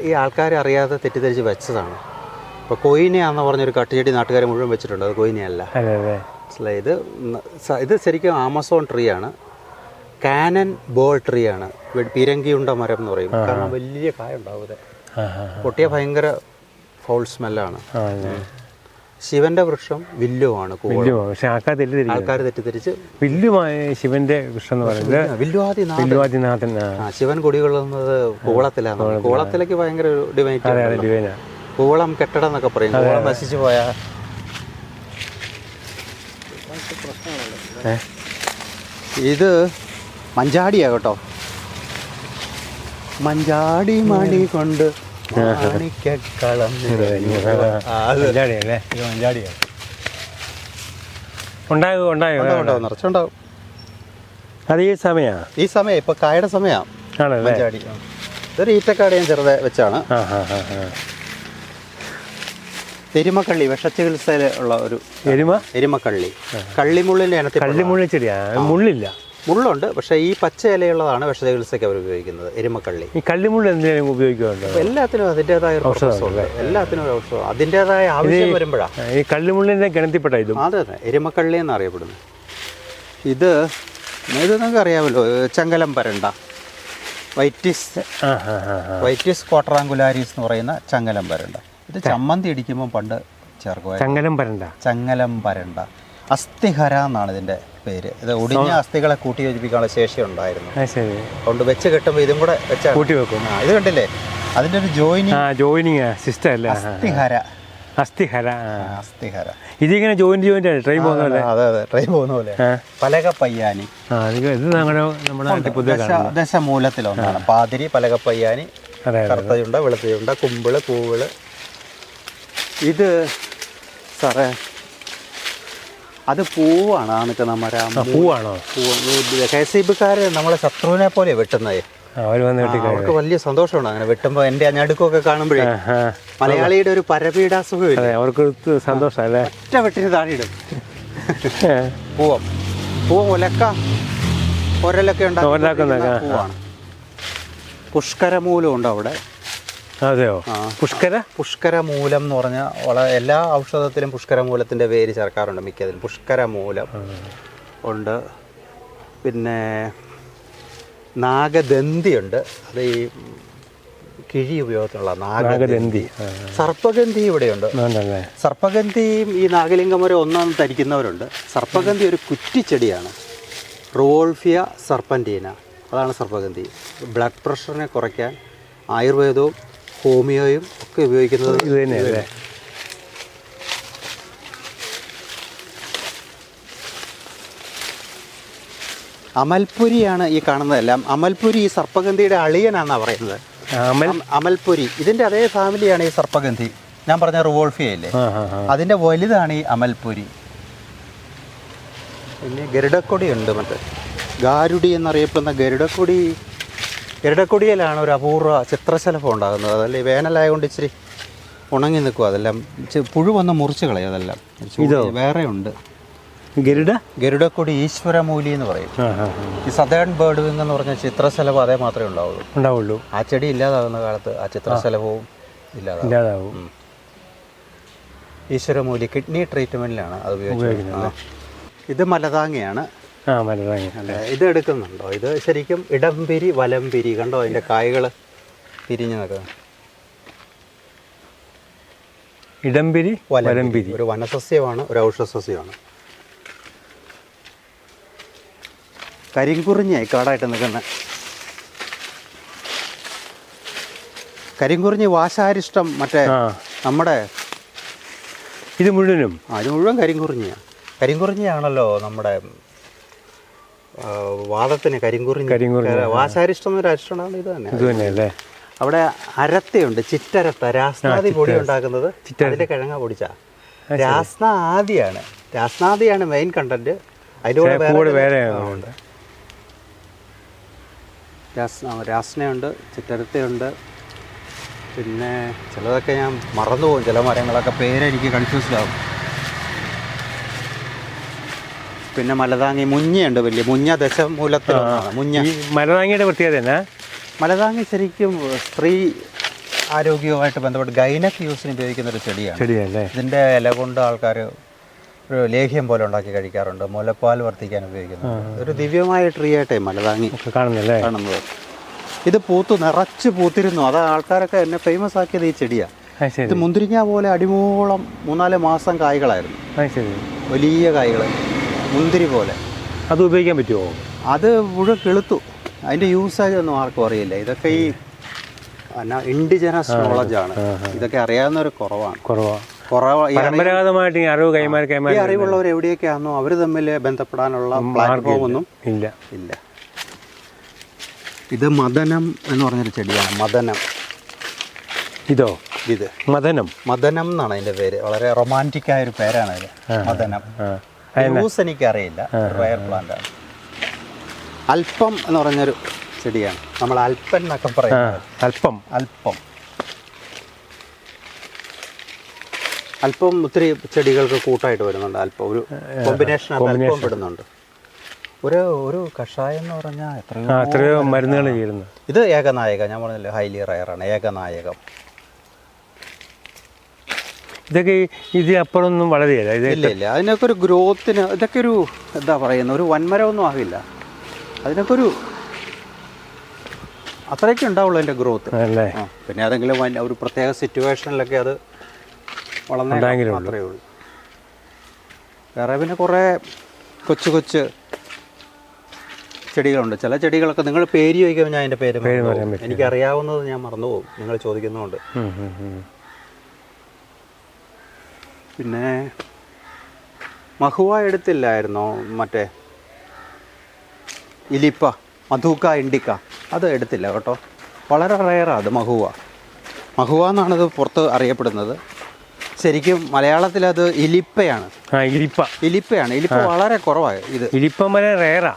ഈ ആൾക്കാരെ അറിയാതെ തെറ്റിദ്ധരിച്ച് വെച്ചതാണ്. ഇപ്പോൾ കൊയിനയാന്ന് പറഞ്ഞൊരു കട്ടുചെടി നാട്ടുകാർ മുഴുവൻ വെച്ചിട്ടുണ്ട്. അത് കൊയിനയല്ല. ഇത് ശരിക്കും ആമസോൺ ട്രീ ആണ്. കാനൻ ബോൾ ട്രീ ആണ്. പീരങ്കിയുണ്ട മരം എന്ന് പറയും. കാരണം വലിയ കായ ഉണ്ടാവും. പൊട്ടിയ ഭയങ്കര ഫൗൾ സ്മെല്ലാണ്. ശിവന്റെ വൃക്ഷം വില്ലുവാണ്. ആൾക്കാർ തെറ്റിദ്ധരിച്ച്
ശിവന്റെ വൃക്ഷം എന്ന് പറയുന്നത് വില്ലുവാദിനാഥൻ.
ശിവൻ കുടികൊള്ളുന്നത് കൂവളത്തിലാണ്. കൂവളത്തിലേക്ക് ഭയങ്കര ഡിവൈൻ. കൂവളം കെട്ടിടം എന്നൊക്കെ പറയും. കൂവളം നശിച്ചു പോയാ ഇത് മഞ്ചാടിയാ കേട്ടോ. മഞ്ചാടി മണി കൊണ്ട് നിറച്ചുണ്ടാവും.
അത് ഈ സമയം
ഇപ്പൊ കായുടെ സമയമാണ്. മഞ്ചാടി ഇതൊരു ഈറ്റക്കാട് ഞാൻ ചെറുതെ വെച്ചാണ്. എരുമക്കള്ളി വിഷച്ചികിത്സയിൽ ഉള്ള ഒരു എരുമക്കള്ളി. കള്ളിമുള്ളിന്റെ ഇനത്തിൽ.
കള്ളിമുള്ളി ചെടിയാ. മുള്ളില്ല.
മുള്ളുണ്ട്, പക്ഷേ ഈ പച്ച ഇലയുള്ളതാണ് വിഷചികിത്സയ്ക്ക് അവർ ഉപയോഗിക്കുന്നത്. എരുമക്കള്ളി.
ഈ കള്ളിമുള്ളി എന്തിനും ഉപയോഗിക്കുന്നുണ്ട്?
എല്ലാത്തിനും അതിൻ്റെതായ ഔഷധമുണ്ട്. എല്ലാത്തിനും ഒരു ഔഷധം അതിൻ്റെതായ ആവശ്യം വരുമ്പോഴാണ്.
ഈ കള്ളിമുള്ളിൻ്റെ ഗണത്തിൽപ്പെട്ട ഇതും.
അതെ അതെ, എരുമക്കള്ളി എന്നറിയപ്പെടുന്നു. ഇത് നിങ്ങൾക്ക് അറിയാമല്ലോ, ചങ്കലം പരണ്ട, വൈറ്റിസ് ക്വാട്ടറാങ്കുലാരിസ് എന്ന് പറയുന്ന ചങ്കലം പരണ്ട. ഇത് ചമ്മന്തി ഇടിക്കുമ്പോൾ പണ്ട് ചേർക്കുക. ചങ്ങലം പരണ്ട. അസ്ഥിഹര എന്നാണ് ഇതിൻ്റെ പേര്. ഇത് ഒടിഞ്ഞ അസ്ഥികളെ കൂട്ടി യോജിപ്പിക്കാനുള്ള ശേഷി ഉണ്ടായിരുന്നു. അതുകൊണ്ട് വെച്ച് കെട്ടുമ്പോൾ ഇതും കൂടെ വെച്ച് കൂട്ടി വെക്കും. ഇത് കണ്ടില്ലേ, അതിൻ്റെ ഒരു ജോയിനിങ് സിസ്റ്റം അല്ലേ? അസ്ഥിഹര.
ഇതിങ്ങനെ ജോയിന്റ് ട്രെയിൻ പോകുന്ന പോലെ.
അതെ അതെ, ട്രെയിൻ പോകുന്ന പോലെ. പലകപ്പയ്യാനി ദശമൂലത്തിലൊന്നാണ്. പാതിരി, പലകപ്പയ്യാനി, കറുത്തയുണ്ട, വെളുത്തയുണ്ട, കുമ്പിള്, പൂവിള്. ഇത് സാറേ അത് പൂവാണ്. ആ നിൽക്കുന്ന മരം
പൂവാണോ?
KCBക്കാർ നമ്മളെ ശത്രുവിനെ പോലെ വെട്ടുന്നത്.
അവർ വന്ന്
അവർക്ക് വലിയ സന്തോഷമുണ്ട് അങ്ങനെ വെട്ടുമ്പോൾ. എൻ്റെ ഞടുക്കൊക്കെ കാണുമ്പോഴേ മലയാളിയുടെ ഒരു പരപീഡാസുഖമില്ല,
അവർക്ക് സന്തോഷമല്ലേ.
ഒറ്റ വെട്ടിന് താഴെയിടും. പൂവം ഒരലൊക്കെ ഉണ്ടാക്കുന്ന പൂവാണ്. പുഷ്കരമൂലം ഉണ്ട് അവിടെ.
അതെയോ?
പുഷ്കരമൂലം എന്ന് പറഞ്ഞാൽ എല്ലാ ഔഷധത്തിലും പുഷ്കരമൂലത്തിൻ്റെ വേര് ചേർക്കാറുണ്ട് മിക്കതിലും. പുഷ്കരമൂലം ഉണ്ട്. പിന്നെ നാഗദന്തിയുണ്ട്. അത് ഈ കിഴി ഉപയോഗത്തിനുള്ള നാഗദന്തി. സർപ്പഗന്ധി ഇവിടെയുണ്ട്. സർപ്പഗന്ധിയും ഈ നാഗലിംഗമരം ഒന്നാം ധരിക്കുന്നവരുണ്ട്. സർപ്പഗന്ധി ഒരു കുറ്റിച്ചെടിയാണ്. റോൾഫിയ സർപ്പൻറ്റീന, അതാണ് സർപ്പഗന്ധി. ബ്ലഡ് പ്രഷറിനെ കുറയ്ക്കാൻ ആയുർവേദവും ഹോമിയോയും ഒക്കെ ഉപയോഗിക്കുന്നത്
ഇത് തന്നെയല്ലേ.
അമൽപുരിയാണ് ഈ കാണുന്നതെല്ലാം. അമൽപുരി ഈ സർപ്പഗന്ധിയുടെ അളിയനാണെന്നാണ് പറയുന്നത്. അമൽപുരി ഇതിൻ്റെ അതേ ഫാമിലിയാണ് ഈ സർപ്പഗന്ധി. ഞാൻ പറഞ്ഞ റിവോൾഫിയയില്ലേ, അതിൻ്റെ വലുതാണ് ഈ അമൽപുരി. പിന്നെ ഗരുഡക്കൊടിയുണ്ട്. മറ്റേ ഗാരുഡി എന്നറിയപ്പെടുന്ന ഗരുഡക്കൊടിയിലാണ് ഒരു അപൂർവ ചിത്രശലഭം ഉണ്ടാകുന്നത്. അതല്ലേ വേനലായതുകൊണ്ട് ഇച്ചിരി ഉണങ്ങി നിൽക്കും. അതെല്ലാം പുഴു വന്ന് മുറിച്ച് കളയും. അതെല്ലാം വേറെ ഉണ്ട്. ഗരുഡക്കൊടി ഈശ്വരമൂലി എന്ന് പറയും. ഈ സദേൺ ബേർഡ് വിങ് എന്ന് പറഞ്ഞ ചിത്രശലഭം അതേ മാത്രമേ ഉണ്ടാവുള്ളൂ. ആ ചെടി ഇല്ലാതാകുന്ന കാലത്ത് ആ ചിത്രശലഭവും ഇല്ലാതാവും. ഈശ്വരമൂലി കിഡ്നി ട്രീറ്റ്മെൻറ്റിലാണ് അത് ഉപയോഗിക്കുന്നത്. ഇത് മലതാങ്ങയാണ്. ഇത് എടുക്കുന്നുണ്ടോ? ഇത് ശരിക്കും ഇടംപിരി വലംപിരി. കണ്ടോ അതിൻ്റെ കായ്കൾ പിരിഞ്ഞു നിൽക്കുന്നത്.
ഇടംപിരി വലംപിരി
ഒരു വനസസ്യമാണ്, ഒരു ഔഷധസസ്യമാണ്. കരിങ്കുറിഞ്ഞായി കാടായിട്ട് നിൽക്കുന്നത്. കരിങ്കുറിഞ്ഞി വാശാരിഷ്ടം മറ്റേ നമ്മുടെ
ഇത് മുഴുവനും
ഇത് മുഴുവൻ കരിങ്കുറിഞ്ഞിയാണ്. കരിങ്കുറിഞ്ഞിയാണല്ലോ നമ്മുടെ വാദത്തിന് കരിങ്കുറിഞ്ഞി. വാശാരിഷ്ടം എന്നൊരു അരിഷ്ടമാണ്. ഇത് തന്നെയല്ലേ. അവിടെ അരത്തയുണ്ട്, ചിറ്റരത്ത. രാസ്നാദി പൊടി ഉണ്ടാക്കുന്നത് അതിൻ്റെ കിഴങ്ങ പൊടിച്ചാ. രാസ്നാദിയാണ് മെയിൻ കണ്ടന്റ്. അതിൻ്റെ കൂടെ വേറെ ഉണ്ട്. രാസ്നയുണ്ട്, ചിറ്റരത്തയുണ്ട്. പിന്നെ ചിലതൊക്കെ ഞാൻ മറന്നുപോകും. ചില മരങ്ങളൊക്കെ പേരെനിക്ക് കൺഫ്യൂസ്ഡ് ആകും. പിന്നെ മലതാങ്ങി മുഞ്ഞയുണ്ട്. വലിയ മുഞ്ഞ ദശമൂലത്തിലൊന്നാണ് മുഞ്ഞ.
മലതാങ്ങിയുടെ പ്രത്യേകത
മലതാങ്ങി ശരിക്കും സ്ത്രീ ആരോഗ്യവുമായിട്ട് ബന്ധപ്പെട്ട് ഗൈനക് യൂസിന് ഉപയോഗിക്കുന്ന ഒരു ചെടിയാണ്. ഇതിൻ്റെ ഇല കൊണ്ട് ആൾക്കാർ ഒരു ലേഹ്യം പോലെ ഉണ്ടാക്കി കഴിക്കാറുണ്ട്. മുലപ്പാൽ വർദ്ധിക്കാൻ ഉപയോഗിക്കുന്നത് ഒരു ദിവ്യമായ ട്രീ ആയിട്ടേ മലതാങ്ങി കാണുന്നത്. ഇത് നിറച്ച് പൂത്തിരുന്നു. അത് ആൾക്കാരൊക്കെ എന്നെ ഫേമസ് ആക്കിയത് ഈ ചെടിയാണ്. ഇത് മുന്തിരിങ്ങ പോലെ അടിമൂളം 3-4 മാസം കായ്കളായിരുന്നു. വലിയ കായ്കൾ, മുന്തിരി പോലെ.
അത് ഉപയോഗിക്കാൻ പറ്റുമോ? അത്
മുഴുവൻ കിളുത്തു. അതിൻ്റെ യൂസേജ് ഒന്നും ആർക്കും അറിയില്ല. ഇതൊക്കെ ഈ ഇൻഡിജനസ് നോളജാണ്. ഇതൊക്കെ അറിയാവുന്നവർ കുറവാണ്.
പരമ്പരാഗതമായിട്ട്
ഈ അറിവുള്ളവർ എവിടെയൊക്കെയാണോ അവർ തമ്മിൽ ബന്ധപ്പെടാനുള്ള പ്ലാറ്റ്ഫോം ഒന്നും ഇല്ല. ഇത് മദനം എന്ന് പറഞ്ഞൊരു ചെടിയാണ്. ഇത് മദനം എന്നാണ് അതിൻ്റെ പേര്. വളരെ റൊമാൻറ്റിക് ആയ ഒരു പേരാണ് അതിന്. മദനം യൂസ് എനിക്കറിയില്ല. റയർ പ്ലാന്റ് ആണ്. അല്പം എന്ന് പറഞ്ഞൊരു ചെടിയാണ്. നമ്മൾ അല്പൻ എന്നൊക്കെ പറയുന്നത്. അല്പം ഒത്തിരി ചെടികൾക്ക് കൂട്ടായിട്ട് വരുന്നുണ്ട്. അല്പം ഒരു കോമ്പിനേഷൻ അല്പം പെടുന്നുണ്ട്. ഒരു കഷായം എന്ന് പറഞ്ഞാൽ
എത്രയോ മരുന്നുകൾ ചെയ്യുന്നു.
ഇത് ഏകനായക. ഞാൻ പറഞ്ഞില്ലേ, ഹൈലി റയറാണ് ഏകനായകം.
ഇതൊക്കെ ഇത് അപ്പുറമൊന്നും വളരെയില്ല.
ഇല്ല. അതിനൊക്കെ ഒരു ഗ്രോത്തിന് ഇതൊക്കെ ഒരു എന്താ പറയുന്നത്, ഒരു വൻമരമൊന്നും ആകില്ല. അതിനൊക്കെ അത്രയൊക്കെ ഉണ്ടാവുള്ളൂ അതിൻ്റെ ഗ്രോത്ത്. പിന്നെ ഏതെങ്കിലും ഒരു പ്രത്യേക സിറ്റുവേഷനിലൊക്കെ അത് വളർന്നെങ്കിൽ മാത്രമേ ഉള്ളൂ. വേറെ പിന്നെ കുറേ കൊച്ചു ചെടികളുണ്ട്. ചില ചെടികളൊക്കെ നിങ്ങൾ പേര് ചോദിക്കുമ്പോൾ ഞാൻ അതിൻ്റെ പേര് എനിക്കറിയാവുന്നത് ഞാൻ മറന്നുപോകും നിങ്ങൾ ചോദിക്കുന്നതുകൊണ്ട്. പിന്നെ മഹുവ എടുത്തില്ലായിരുന്നോ? മറ്റേ ഇലിപ്പ, മധുക്ക, ഇണ്ടിക്ക, അത് എടുത്തില്ല കേട്ടോ. വളരെ റയറാണ് അത്. മഹുവ എന്നാണത് പുറത്ത് അറിയപ്പെടുന്നത്. ശരിക്കും മലയാളത്തിൽ അത് ഇലിപ്പയാണ്.
ഇലിപ്പയാണ്.
ഇലിപ്പ വളരെ കുറവാണ്. ഇത്
ഇലിപ്പ മരം റേറാ.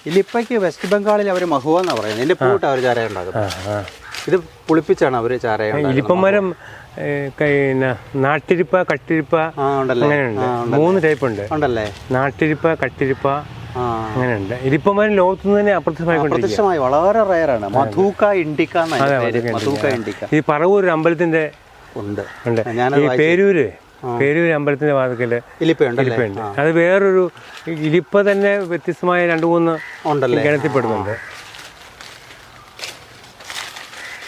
ഇലിപ്പയ്ക്ക് വെസ്റ്റ് ബംഗാളിൽ അവർ മഹുവ എന്നാണ് പറയുന്നത്. ഇതിൻ്റെ പൂട്ട് അവർ ചാര ഉണ്ടാക്കുന്നത്. ഇത് പുളിപ്പിച്ചാണ് അവർ ചാര.
ഇലിപ്പ മരം നാട്ടിരിപ്പ, കട്ടിരിപ്പ അങ്ങനെയുണ്ട്. 3 ടൈപ്പ് ഉണ്ട്.
ഉണ്ടല്ലേ?
നാട്ടിരിപ്പ, കട്ടിരിപ്പ അങ്ങനെയുണ്ട്. ഇലിപ്പ മരം ലോകത്തുനിന്ന് തന്നെ
അപ്രത്യക്ഷമായി വളരെ റയറാണ്. മധൂക്ക ഇൻഡിക്ക. മധൂക്ക ഇൻഡിക്ക
ഈ പറവൂർ അമ്പലത്തിന്റെ
ഉണ്ട്.
ഈ പേരൂര് അമ്പലത്തിന്റെ വാതിക്കല് ഇലിപ്പയുണ്ട്. അത് വേറൊരു ഇലിപ്പ തന്നെ വ്യത്യസ്തമായ 2-3 ഗണത്തിൽപ്പെടുന്നുണ്ട്.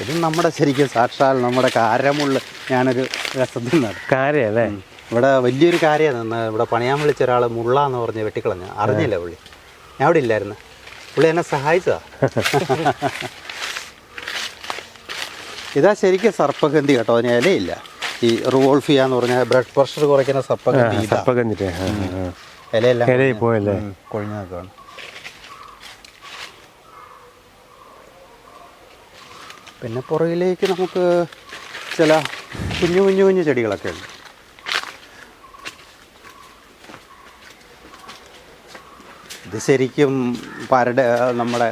ഇത് നമ്മുടെ ശരിക്കും സാക്ഷാൽ നമ്മുടെ കാരമുള്ള ഞാനൊരു രസത്തിൽ
കാരയല്ലേ?
ഇവിടെ വലിയൊരു കാര്യമാണ് നിന്ന് ഇവിടെ പണിയാൻ വിളിച്ച ഒരാൾ മുള്ള എന്ന് പറഞ്ഞ് വെട്ടിക്കളഞ്ഞു. അറിഞ്ഞില്ല പുള്ളി. ഞാൻ അവിടെ ഇല്ലായിരുന്നു. പുള്ളി എന്നെ സഹായിച്ചതാ. ഇതാ ശരിക്കും സർപ്പഗന്ധി കേട്ടോ. അതിന് ഇലയില്ല. ഈ റുവോൾഫിയ എന്ന് പറഞ്ഞാൽ ബ്ലഡ് പ്രഷർ കുറയ്ക്കുന്ന സർപ്പഗന്ധി. ഇലയെല്ലാം
പോയല്ലേ,
കൊഴിഞ്ഞു നിൽക്കുകയാണ്. പിന്നെ പുറകിലേക്ക് നമുക്ക് ചില കുഞ്ഞു കുഞ്ഞു കുഞ്ഞു ചെടികളൊക്കെ ഉണ്ട്. ഇത് ശരിക്കും നമ്മുടെ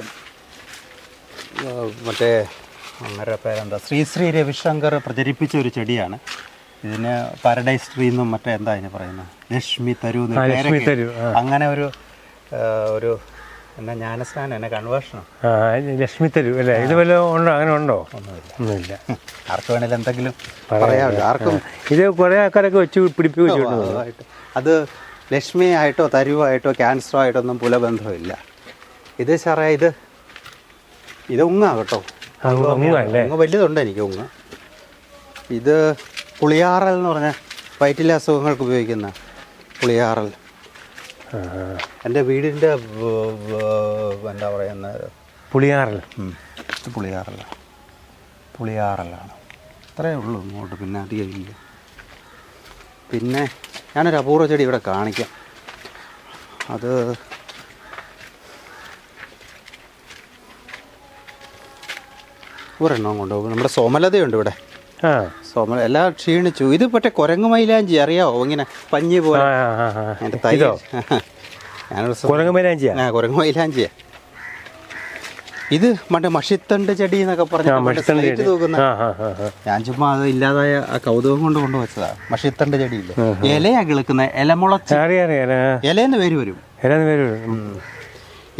മറ്റേ അങ്ങനെ പേരെന്താ, ശ്രീ രവിശങ്കർ പ്രചരിപ്പിച്ച ഒരു ചെടിയാണ്. ഇതിന് പാരഡൈസ് ട്രീ എന്നും മറ്റേ എന്താ അതിന് പറയുന്നത്, ലക്ഷ്മി തരു അങ്ങനെ ഒരു എന്നാ ജ്ഞാനസ്നാനം എന്നെ കൺവേർഷനോ
ലക്ഷ്മി തരു അല്ലേ? ഇത് വല്ലതും ഉണ്ടോ? അങ്ങനെ ഉണ്ടോ?
ഒന്നുമില്ല. ആർക്ക് വേണേലും എന്തെങ്കിലും പറയാമല്ലോ. ആർക്കും
ഇത് കുറേ ആൾക്കാരൊക്കെ വെച്ച് പിടിപ്പിച്ചു.
അത് ലക്ഷ്മി ആയിട്ടോ തരുവായിട്ടോ ക്യാൻസറോ ആയിട്ടൊന്നും പുലബന്ധമില്ല. ഇത് സാറേ ഇത് ഉങ്ങാ കേട്ടോ. ഉങ്ങ വലുതുണ്ട് എനിക്ക് ഉങ്ങ. ഇത് പുളിയാറൽ എന്ന് പറഞ്ഞാൽ വയറ്റിലെ അസുഖങ്ങൾക്ക് ഉപയോഗിക്കുന്ന പുളിയാറൽ. എൻ്റെ വീടിൻ്റെ എന്താ പറയുന്നത് പുളിയാറലാണ്. അത്രയേ ഉള്ളൂ ഇങ്ങോട്ട്. പിന്നെ അധികം ഇല്ല. പിന്നെ ഞാനൊരു അപൂർവ ചെടി ഇവിടെ കാണിക്കാം. അത് ഒരെണ്ണം കൊണ്ടുപോകും. നമ്മുടെ സോമലതയുണ്ട് ഇവിടെ. എല്ലാം ക്ഷീണിച്ചു. ഇത് മറ്റേ കുരങ്ങു മൈലാഞ്ചി അറിയാവോ? ഇങ്ങനെ പഞ്ഞി പോലെ. കുരങ്ങു മൈലാഞ്ചിയാ ഇത്. മറ്റേ മഷിത്തണ്ട് ചെടി എന്നൊക്കെ പറഞ്ഞു തൂക്കുന്ന. ഞാൻ ചുമ്മാ അത് ഇല്ലാതായ ആ കൗതുകം കൊണ്ട് കൊണ്ടുവച്ചതാ. മഷിത്തണ്ട് ചെടിയില്ലേ, ഇലയാ കിളുക്കുന്ന, ഇലമുളച്ച് ഇലയെന്ന് പേര് വരും.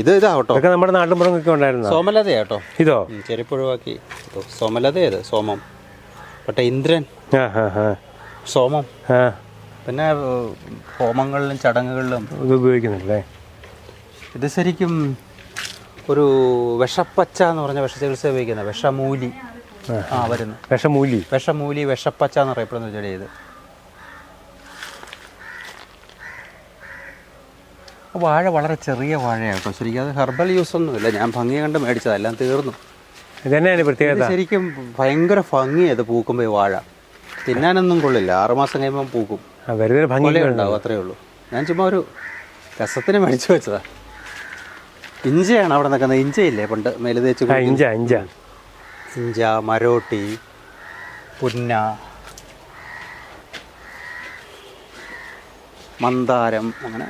ഇതാവട്ടോ,
നമ്മുടെ നാട്ടിൻപുറമൊക്കെ ഉണ്ടായിരുന്നു.
സോമലതയാട്ടോ. ഇതോ ചെരുപ്പൊഴിവാക്കി സോമലതയത്. സോമം മറ്റേ ഇന്ദ്രൻ, സോമം. പിന്നെ ഹോമങ്ങളിലും ചടങ്ങുകളിലും
ഇത് ഉപയോഗിക്കുന്നില്ലേ.
ഇത് ശരിക്കും ഒരു വിഷപ്പച്ച എന്ന് പറഞ്ഞ വിഷചികിത്സ ഉപയോഗിക്കുന്ന വിഷമൂലി വരുന്നു. വിഷമൂലി വിഷപ്പച്ച എന്ന് പറയപ്പെടുന്ന ചെടി. ഇത് വാഴ വളരെ ചെറിയ വാഴയാണ് കേട്ടോ. ശരിക്കും അത് ഹെർബൽ യൂസ് ഒന്നുമില്ല. ഞാൻ ഭംഗി കണ്ട് മേടിച്ചത്, എല്ലാം തീർന്നു.
ഇതന്നെയാണ് പ്രത്യേകത.
ശരിക്കും ഭയങ്കര ഭംഗിയത് പൂക്കുമ്പോൾ. വാഴ തിന്നാനൊന്നും കൊള്ളില്ല. 6 മാസം കഴിയുമ്പോൾ പൂക്കും. ഭംഗി ഉണ്ടാവും, അത്രേ ഉള്ളൂ. ഞാൻ ചുമ്മാ ഒരു രസത്തിന് മേടിച്ചു വെച്ചതാ. ഇഞ്ചയാണ് അവിടെ നിൽക്കുന്നത്. ഇഞ്ചയില്ലേ പണ്ട് മേല് തേച്ച്? ഇഞ്ച, മരോട്ടി, പുന്ന, മന്ദാരം, അങ്ങനെ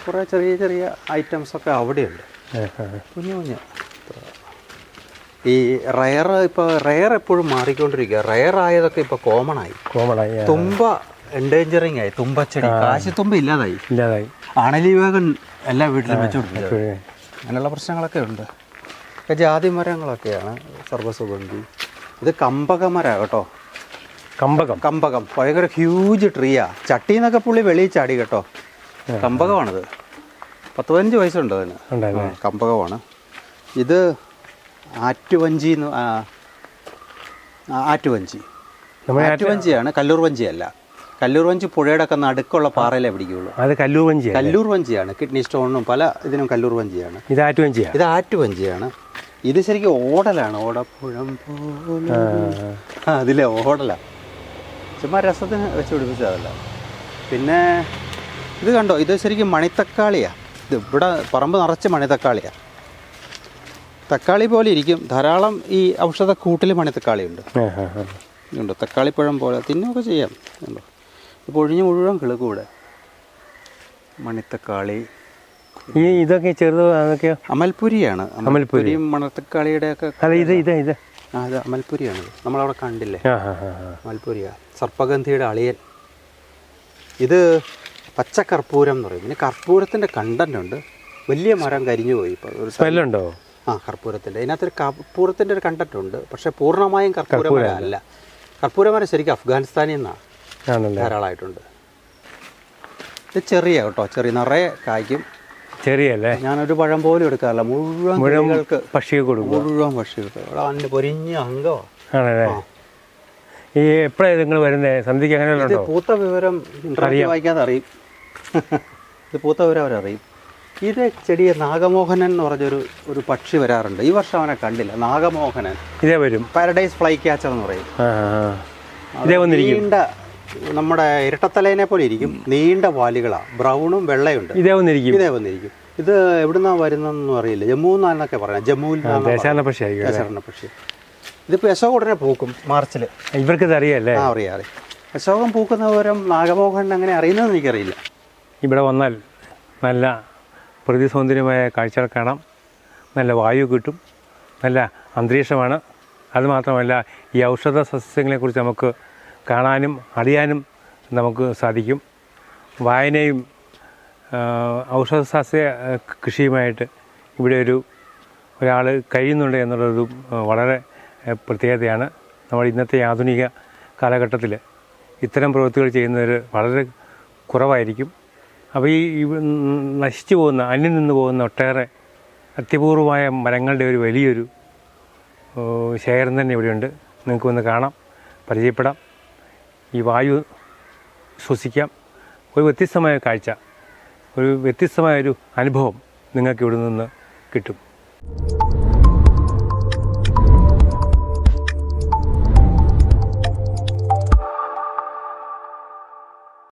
കുറേ ചെറിയ ചെറിയ ഐറ്റംസൊക്കെ അവിടെയുണ്ട്. കുഞ്ഞു കുഞ്ഞ്. ഈ റയർ എപ്പോഴും മാറിക്കൊണ്ടിരിക്കുക. റയർ ആയതൊക്കെ ഇപ്പോൾ കോമണായി. തുമ്പ എൻഡേഞ്ചറിങ് ആയി. തുമ്പച്ചെടി, കാശിത്തുമ്പ ഇല്ലാതായി. അണലി വേഗം എല്ലാ വീട്ടിലും വെച്ചുകൊടുക്കുക. അങ്ങനെയുള്ള പ്രശ്നങ്ങളൊക്കെ ഉണ്ട്. ജാതി മരങ്ങളൊക്കെയാണ്. സർവ്വസുഗന്ധി. ഇത് കമ്പകമരം കേട്ടോ. കമ്പകം ഭയങ്കര ഹ്യൂജ് ട്രീയാ. ചട്ടിന്നൊക്കെ പുള്ളി വെളിയിൽ ചാടി കേട്ടോ. കമ്പകമാണിത്. 10-15 വയസ്സുണ്ട് അതിന്. കമ്പകമാണ് ഇത്. ആറ്റുവഞ്ചിയാണ്, കല്ലൂർ വഞ്ചിയല്ല. കല്ലൂർ വഞ്ചി പുഴയുടെ ഒക്കെ നടുക്കുള്ള പാറയിലേ പിടിക്കുകയുള്ളൂ.
അത്
കല്ലൂർ വഞ്ചിയാണ്. കിഡ്നി സ്റ്റോണിനും പല ഇതിനും കല്ലൂർ വഞ്ചിയാണ്.
ഇത്
ആറ്റുവഞ്ചിയാണ്. ഇത് ശരിക്കും ഓടലാണ്. ഓടപ്പുഴം പോലെ അതിലെ ഓടലാണ്. ചുമ്മാ രസത്തിന് വെച്ച് പിടിപ്പിച്ചതല്ല. പിന്നെ ഇത് കണ്ടോ, ഇത് ശരിക്കും മണിത്തക്കാളിയാണ്. ഇത് ഇവിടെ പറമ്പ് നിറച്ച് മണിത്തക്കാളിയാണ്. തക്കാളി പോലെ ഇരിക്കും. ധാരാളം ഈ ഔഷധ കൂട്ടിൽ മണിത്തക്കാളിയുണ്ട്. ഉണ്ട് തക്കാളിപ്പഴം പോലെ തിന്നുമൊക്കെ ചെയ്യാം. ഉണ്ടോ ഇപ്പോൾ ഒഴിഞ്ഞ് മുഴുവൻ കിളുക്കൂടെ മണിത്തക്കാളി.
ഈ ഇതൊക്കെ ചെറുത് അതൊക്കെ
അമൽപുരിയാണ്. അമൽപുരിയും മണത്തക്കാളിയുടെ ഒക്കെ
ഇത്
അത് അമൽപുരിയാണ്. നമ്മളവിടെ കണ്ടില്ലേ, അമൽപുരിയാണ്. സർപ്പഗന്ധിയുടെ അളിയൻ. ഇത് പച്ചക്കർപ്പൂരം എന്ന് പറയും. പിന്നെ കർപ്പൂരത്തിൻ്റെ കണ്ടന്റ് ഉണ്ട്. വലിയ മരം കരിഞ്ഞു പോയി. ഇപ്പോൾ ഒരു
സ്മെല്ലുണ്ടോ?
കർപ്പൂരത്തിൻ്റെ ഇതിനകത്തൊരു കർപ്പൂരത്തിൻ്റെ ഒരു കണ്ടന്റ് ഉണ്ട്. പക്ഷേ പൂർണ്ണമായും കർപ്പൂരം അല്ല. കർപ്പൂരമരം ശരിക്കും അഫ്ഗാനിസ്ഥാനിൽ നിന്നാണ് ധാരാളമായിട്ടുണ്ട്. ഇത് ചെറിയ കേട്ടോ, ചെറിയ നിറയെ കായ്ക്കും. ചെറിയല്ലേ? ഞാനൊരു പഴം പോലും എടുക്കാറില്ല. മുഴുവൻ പക്ഷിക്ക് കൊടുക്കും. മുഴുവൻ പക്ഷികൾക്ക് അവിടെ അന്ന് പൊരിഞ്ഞ അംഗമാണ്.
ഈ എപ്പോഴാണ് നിങ്ങൾ വരുന്നത്? സന്ധ്യക്ക് അങ്ങനെ
പൂത്ത വിവരം വായിക്കാതെ അറിയും. ഇത് പൂത്ത വിവരം അവരറിയും. ഇത് ചെടിയെ നാഗമോഹനൻ എന്ന് പറഞ്ഞൊരു പക്ഷി വരാറുണ്ട്. ഈ വർഷം അവനെ കണ്ടില്ല. നാഗമോഹനൻ ഇതേ വരും. പാരഡൈസ് ഫ്ലൈ ക്യാച്ചർ എന്ന് പറയും. നീണ്ട നമ്മുടെ ഇരട്ടത്തലേനെ പോലെ ഇരിക്കും. നീണ്ട വാലുകളാണ്. ബ്രൗണും വെള്ളയുണ്ട്. ഇതേ വന്നിരിക്കും. ഇത് എവിടുന്നാണ് വരുന്നതെന്നും അറിയില്ല. ജമ്മു എന്നാന്നൊക്കെ പറയാം. ജമ്മുവിൽ പക്ഷി. ഇതിപ്പോൾ അശോക ഉടനെ പൂക്കും മാർച്ചിൽ. ഇവർക്ക് അറിയാമല്ലേ? അറിയാം. അശോകം പൂക്കുന്ന വിവരം നാഗമോഹൻ അങ്ങനെ അറിയുന്നതെന്ന് എനിക്കറിയില്ല.
ഇവിടെ വന്നാൽ നല്ല പ്രകൃതി സൗന്ദര്യമായ കാഴ്ചകൾ കാണാം. നല്ല വായു കിട്ടും. നല്ല അന്തരീക്ഷമാണ്. അതുമാത്രമല്ല ഈ ഔഷധ സസ്യങ്ങളെക്കുറിച്ച് നമുക്ക് കാണാനും അറിയാനും നമുക്ക് സാധിക്കും. വായനയും ഔഷധ സസ്യ കൃഷിയുമായിട്ട് ഇവിടെ ഒരാൾ കഴിയുന്നുണ്ട് എന്നുള്ളൊരു വളരെ പ്രത്യേകതയാണ്. നമ്മുടെ ഇന്നത്തെ ആധുനിക കാലഘട്ടത്തിൽ ഇത്തരം പ്രവൃത്തികൾ ചെയ്യുന്നവർ വളരെ കുറവായിരിക്കും. അപ്പോൾ ഈ നശിച്ചു പോകുന്ന, അന്യം നിന്ന് പോകുന്ന ഒട്ടേറെ അത്യപൂർവമായ മരങ്ങളുടെ ഒരു വലിയൊരു ശേഖരം തന്നെ ഇവിടെയുണ്ട്. നിങ്ങൾക്ക് വന്ന് കാണാം, പരിചയപ്പെടാം, ഈ വായു ശ്വസിക്കാം. ഒരു വ്യത്യസ്തമായ കാഴ്ച, ഒരു വ്യത്യസ്തമായൊരു അനുഭവം നിങ്ങൾക്ക് ഇവിടെ നിന്ന് കിട്ടും.